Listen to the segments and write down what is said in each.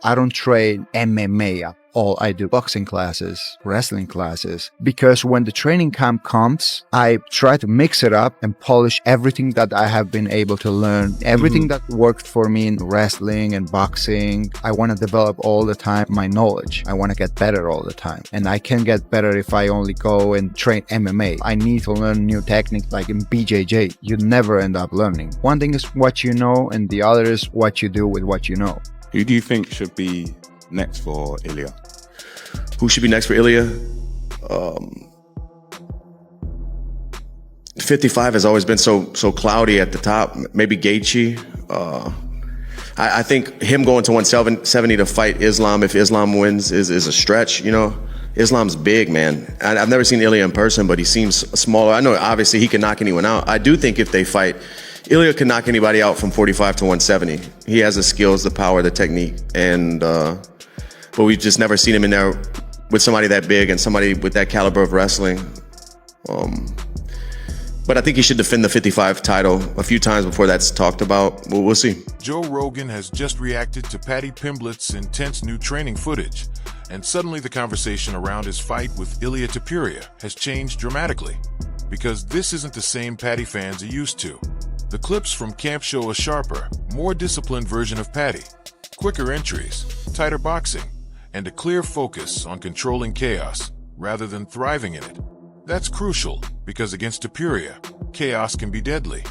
I don't train MMA at all. I do boxing classes, wrestling classes, because when the training camp comes, I try to mix it up and polish everything that I have been able to learn, everything that worked for me in wrestling and boxing. I want to develop all the time my knowledge. I want to get better all the time. And I can get better if I only go and train MMA. I need to learn new techniques like in BJJ. You never end up learning. One thing is what you know, and the other is what you do with what you know. Who do you think should be next for Ilia? Who should be next for Ilia? 55 has always been so cloudy at the top. Maybe Gaethje. I think him going to 170 to fight Islam, if Islam wins, is a stretch. You know, Islam's big, man. I've never seen Ilia in person, but he seems smaller. I know obviously he can knock anyone out. I do think if they fight, Ilia can knock anybody out from 45 to 170. He has the skills, the power, the technique, and but we've just never seen him in there with somebody that big and somebody with that caliber of wrestling. But I think he should defend the 55 title a few times before that's talked about. We'll see. Joe Rogan has just reacted to Paddy Pimblett's intense new training footage, and suddenly the conversation around his fight with Ilia Topuria has changed dramatically, because this isn't the same Paddy fans are used to. The clips from camp show a sharper, more disciplined version of Paddy, quicker entries, tighter boxing, and a clear focus on controlling chaos rather than thriving in it. That's crucial, because against Topuria, chaos can be deadly.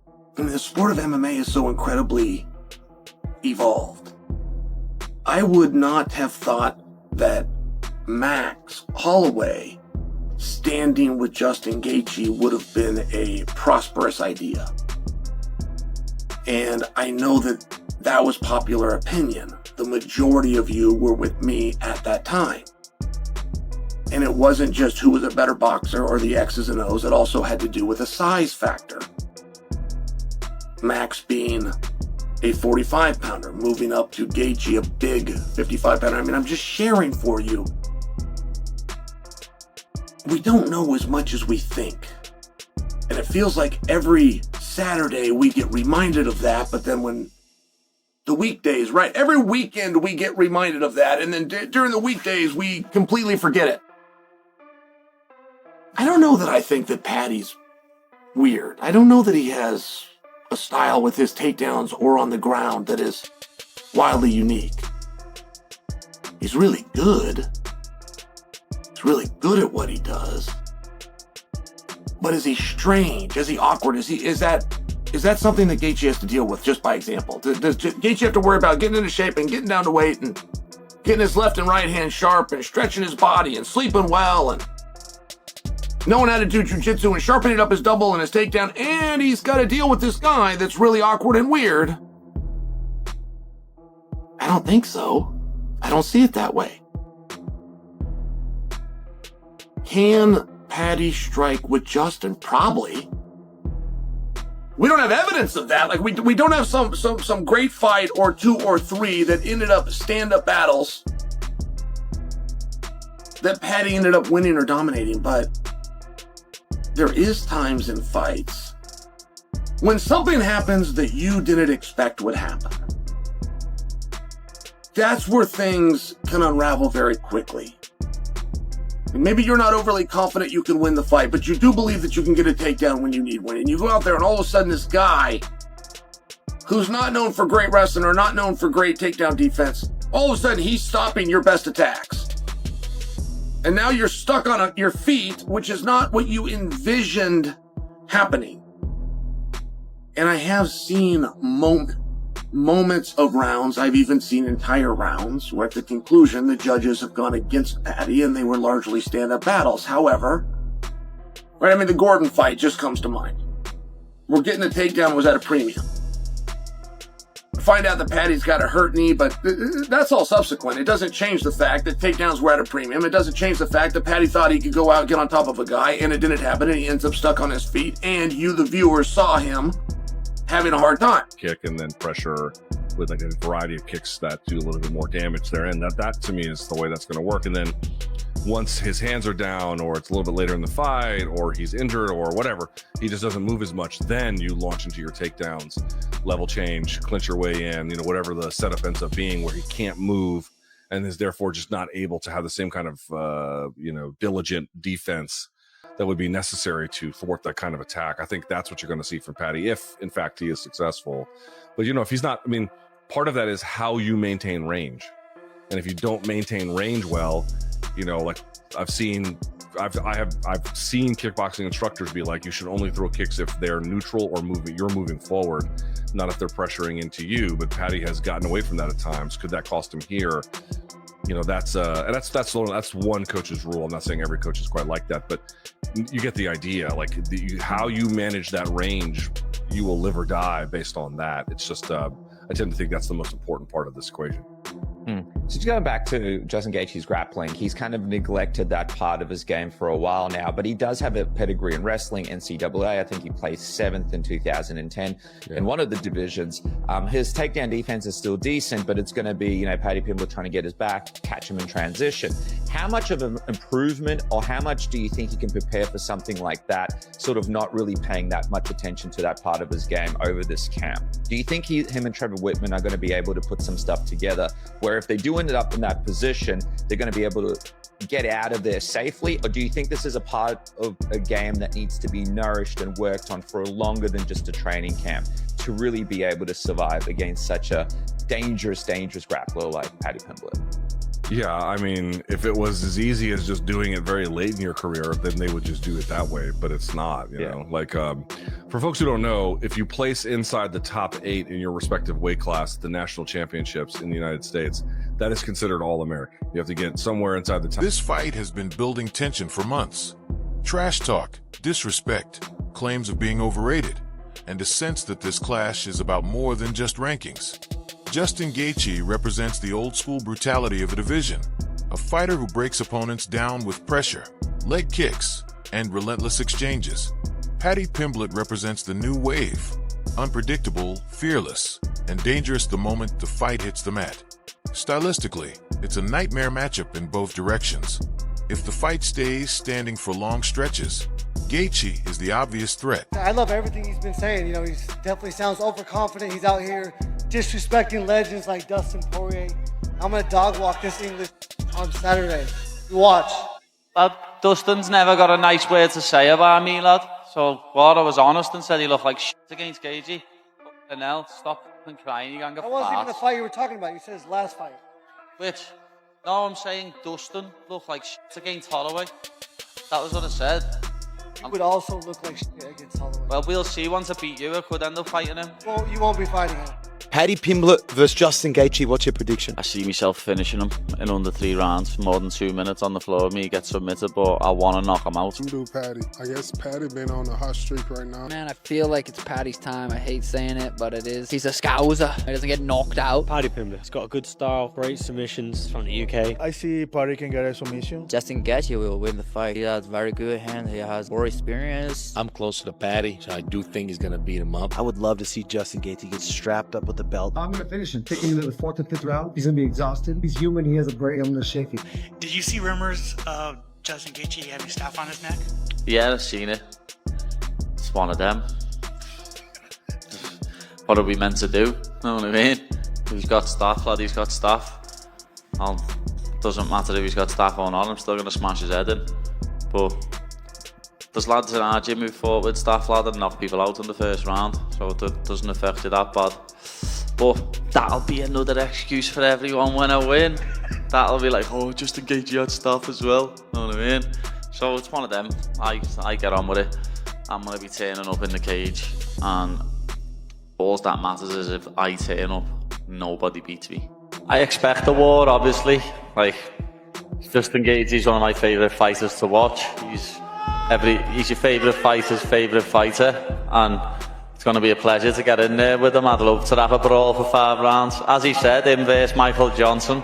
I mean, the sport of MMA is so incredibly evolved. I would not have thought that Max Holloway standing with Justin Gaethje would have been a prosperous idea. And I know that was popular opinion. The majority of you were with me at that time. And it wasn't just who was a better boxer or the X's and O's. It also had to do with a size factor. Max being a 45-pounder, moving up to Gaethje, a big 55-pounder. I mean, I'm just sharing for you. We don't know as much as we think. And it feels like every Saturday we get reminded of that, but then when the weekdays, right? Every weekend we get reminded of that, and then during the weekdays we completely forget it. I don't know that I think that Paddy's weird. I don't know that he has a style with his takedowns or on the ground that is wildly unique. He's really good. He's really good at what he does. But is he strange? Is he awkward? Is that something that Gaethje has to deal with, just by example? Does Gaethje have to worry about getting into shape and getting down to weight and getting his left and right hand sharp and stretching his body and sleeping well and knowing how to do jiu-jitsu and sharpening up his double and his takedown, and he's got to deal with this guy that's really awkward and weird? I don't think so. I don't see it that way. Can Paddy strike with Justin? Probably. We don't have evidence of that. Like we don't have some great fight or two or three that ended up stand-up battles that Paddy ended up winning or dominating, but there is times in fights when something happens that you didn't expect would happen. That's where things can unravel very quickly. And maybe you're not overly confident you can win the fight, but you do believe that you can get a takedown when you need one. And you go out there and all of a sudden this guy who's not known for great wrestling or not known for great takedown defense, all of a sudden he's stopping your best attacks. And now you're stuck on your feet, which is not what you envisioned happening. And I have seen moments of rounds, I've even seen entire rounds, where at the conclusion the judges have gone against Paddy and they were largely stand-up battles. However, right, I mean, the Gordon fight just comes to mind. We're getting the takedown was at a premium. Find out that Paddy's got a hurt knee, but that's all subsequent. It doesn't change the fact that takedowns were at a premium. It doesn't change the fact that Paddy thought he could go out and get on top of a guy, and it didn't happen, and he ends up stuck on his feet, and you, the viewer, saw him having a hard time. Kick and then pressure with like a variety of kicks that do a little bit more damage there. And that to me is the way that's going to work. And then once his hands are down, or it's a little bit later in the fight, or he's injured, or whatever, he just doesn't move as much. Then you launch into your takedowns, level change, clinch your way in, whatever the setup ends up being, where he can't move and is therefore just not able to have the same kind of, diligent defense that would be necessary to thwart that kind of attack. I think that's what you're going to see from Paddy, if in fact he is successful. But if he's not, part of that is how you maintain range. And if you don't maintain range well, like I've seen kickboxing instructors be like, you should only throw kicks if they're neutral or you're moving forward, not if they're pressuring into you. But Paddy has gotten away from that at times. Could that cost him here? That's one coach's rule. I'm not saying every coach is quite like that, but you get the idea. Like how you manage that range, you will live or die based on that. It's just I tend to think that's the most important part of this equation. So going back to Justin Gaethje's grappling, he's kind of neglected that part of his game for a while now, but he does have a pedigree in wrestling, NCAA. I think he placed 7th in 2010 in one of the divisions. His takedown defense is still decent, but it's going to be, Paddy Pimblett trying to get his back, catch him in transition. How much of an improvement, or how much do you think he can prepare for something like that, sort of not really paying that much attention to that part of his game over this camp? Do you think him and Trevor Whitman are going to be able to put some stuff together where if they do end up in that position, they're going to be able to get out of there safely? Or do you think this is a part of a game that needs to be nourished and worked on for longer than just a training camp to really be able to survive against such a dangerous grappler like Paddy Pimblett? Yeah, if it was as easy as just doing it very late in your career, then they would just do it that way, but it's not, you know. Like, for folks who don't know, if you place inside the top 8 in your respective weight class, the national championships in the United States, that is considered All-American. You have to get somewhere inside the top. This fight has been building tension for months. Trash talk, disrespect, claims of being overrated, and a sense that this clash is about more than just rankings. Justin Gaethje represents the old-school brutality of a division, a fighter who breaks opponents down with pressure, leg kicks, and relentless exchanges. Paddy Pimblett represents the new wave, unpredictable, fearless, and dangerous the moment the fight hits the mat. Stylistically, it's a nightmare matchup in both directions. If the fight stays standing for long stretches, Gaethje is the obvious threat. I love everything he's been saying. He definitely sounds overconfident. He's out here disrespecting legends like Justin Poirier. I'm going to dog walk this English on Saturday. You watch. Lad, Dustin's never got a nice word to say about me, lad. So, I was honest and said he looked like shit against Gaethje. Fucking hell, stop and crying, you can't get That wasn't even the fight you were talking about. You said his last fight. Which? No, I'm saying Dustin looked like shit against Holloway. That was what I said. You would also look like shit against Holloway. Well, we'll see. Once I beat you, I could end up fighting him. Well, you won't be fighting him. Paddy Pimblett versus Justin Gaethje, what's your prediction? I see myself finishing him in under 3 rounds, more than 2 minutes on the floor. Me get submitted, but I want to knock him out. You do Paddy. I guess Paddy been on a hot streak right now. Man, I feel like it's Paddy's time. I hate saying it, but it is. He's a scouser. He doesn't get knocked out. Paddy Pimblett. He's got a good style, great submissions from the UK. I see Paddy can get a submission. Justin Gaethje will win the fight. He has very good hand. He has more experience. I'm closer to Paddy, so I do think he's going to beat him up. I would love to see Justin Gaethje get strapped up with the belt. I'm going to finish him. Taking him to the 4th and 5th round. He's going to be exhausted. He's human. He has a break. I'm going to shake him. Did you see rumors of Justin Gaethje having stuff on his neck? Yeah, I've seen it. It's one of them. What are we meant to do? Know what I mean? If he's got stuff, lad, he's got stuff. Doesn't matter if he's got stuff or not, I'm still going to smash his head in. But there's lads in our gym who fought with staff, lad, and knock people out in the first round, so it doesn't affect you that bad. But that'll be another excuse for everyone when I win. That'll be like, oh, Justin Gaethje had stuff as well. Know what I mean? So it's one of them. I get on with it. I'm going to be turning up in the cage, and all that matters is if I turn up, nobody beats me. I expect a war, obviously. Like, Justin Gaethje is one of my favourite fighters to watch. He's your favourite fighter's favourite fighter, and it's going to be a pleasure to get in there with him. I'd love to have a brawl for 5 rounds. As he said, him versus Michael Johnson,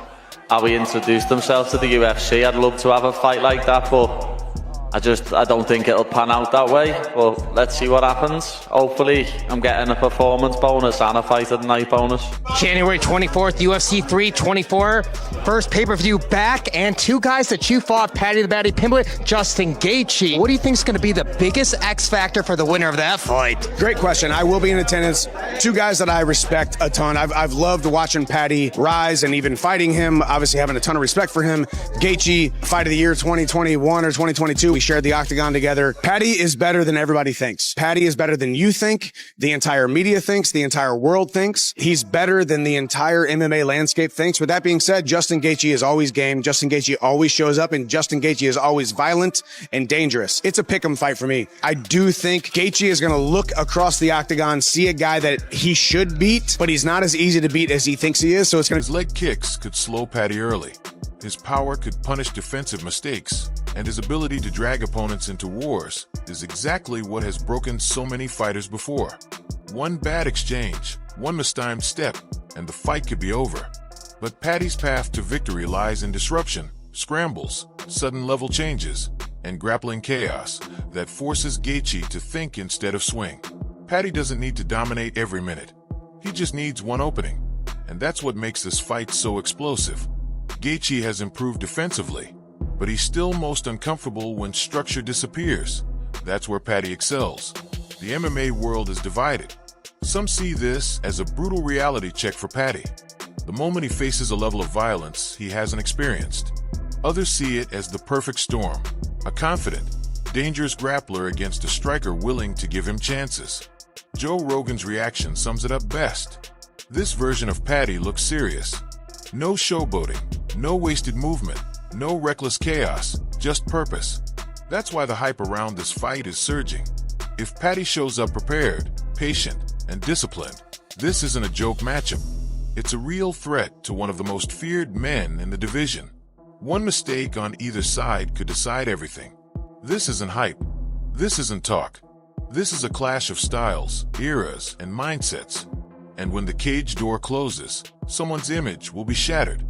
how he introduced himself to the UFC. I'd love to have a fight like that, but I don't think it'll pan out that way, but let's see what happens. Hopefully, I'm getting a performance bonus and a fight of the night bonus. January 24th, UFC 324. First pay-per-view back, and two guys that you fought, Paddy the Baddy Pimblett, Justin Gaethje. What do you think is going to be the biggest X factor for the winner of that fight? Great question. I will be in attendance. Two guys that I respect a ton. I've loved watching Paddy rise and even fighting him, obviously having a ton of respect for him. Gaethje, fight of the year 2021 or 2022. We shared the octagon together. Paddy is better than everybody thinks. Paddy is better than you think, the entire media thinks, the entire world thinks. He's better than the entire MMA landscape thinks. With that being said, Justin Gaethje is always game. Justin Gaethje always shows up, and Justin Gaethje is always violent and dangerous. It's a pick'em fight for me. I do think Gaethje is going to look across the octagon, see a guy that he should beat, but he's not as easy to beat as he thinks he is. So it's going to... His leg kicks could slow Paddy early. His power could punish defensive mistakes, and his ability to drag opponents into wars is exactly what has broken so many fighters before. One bad exchange, one mistimed step, and the fight could be over. But Paddy's path to victory lies in disruption, scrambles, sudden level changes, and grappling chaos that forces Gaethje to think instead of swing. Paddy doesn't need to dominate every minute. He just needs one opening, and that's what makes this fight so explosive. Gaethje has improved defensively, but he's still most uncomfortable when structure disappears. That's where Paddy excels. The MMA world is divided. Some see this as a brutal reality check for Paddy, the moment he faces a level of violence he hasn't experienced. Others see it as the perfect storm, a confident, dangerous grappler against a striker willing to give him chances. Joe Rogan's reaction sums it up best. This version of Paddy looks serious. No showboating, no wasted movement, no reckless chaos, just purpose. That's why the hype around this fight is surging. If Paddy shows up prepared, patient, and disciplined, this isn't a joke matchup. It's a real threat to one of the most feared men in the division. One mistake on either side could decide everything. This isn't hype. This isn't talk. This is a clash of styles, eras, and mindsets. And when the cage door closes, someone's image will be shattered.